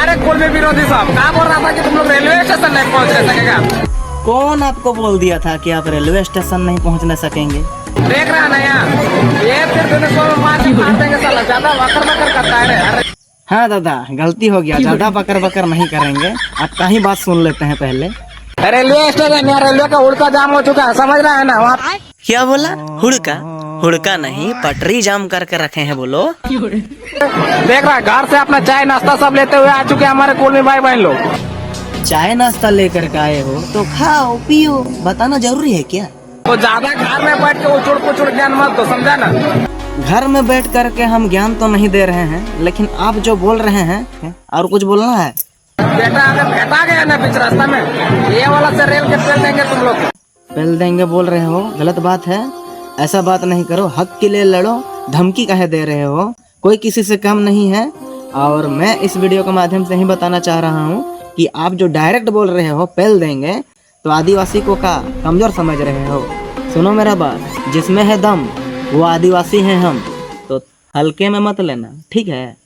अरे कुल में विरोधी साहब कहा बोल रहा था कि तुम लोग रेलवे स्टेशन नहीं पहुंच सकेगा। कौन आपको बोल दिया था कि आप रेलवे स्टेशन नहीं पहुंचने सकेंगे? देख रहा है ना यार, ये फिर में मार देंगे साला, ज्यादा वकर वकर करता है। अरे हाँ दादा, गलती हो गया, ज्यादा बकर बकर नहीं करेंगे। आपका ही बात सुन लेते हैं पहले। रेलवे स्टेशन है, रेलवे का हुड़का जाम हो चुका है, समझ रहा है ना वहाँ। क्या बोला? हुड़का? हुड़का नहीं, पटरी जाम करके रखे हैं बोलो। देख रहा है, घर से अपना चाय नाश्ता सब लेते हुए आ चुके हैं हमारे कुल में भाई बहन लोग। चाय नाश्ता लेकर के आए हो तो खाओ पियो, बताना जरूरी है क्या? तो ज्यादा घर में बैठ के उछुड़ पुछुड़ ज्ञान मत दो, समझा ना। घर में बैठ करके हम ज्ञान तो नहीं दे रहे हैं, लेकिन आप जो बोल रहे हैं और कुछ बोलना है? बेटा अगर भेटा गया ना बीच रास्ता में, ये वाला से रेल के पेल देंगे तुम लोग। पेल देंगे बोल रहे हो, गलत बात है। ऐसा बात नहीं करो, हक के लिए लड़ो, धमकी काहे दे रहे हो? कोई किसी से कम नहीं है। और मैं इस वीडियो के माध्यम से ही बताना चाह रहा हूँ कि आप जो डायरेक्ट बोल रहे हो पेल देंगे, तो आदिवासी को का कमजोर समझ रहे हो। सुनो मेरा बात, जिसमें है दम वो आदिवासी हैं हम, तो हल्के में मत लेना, ठीक है?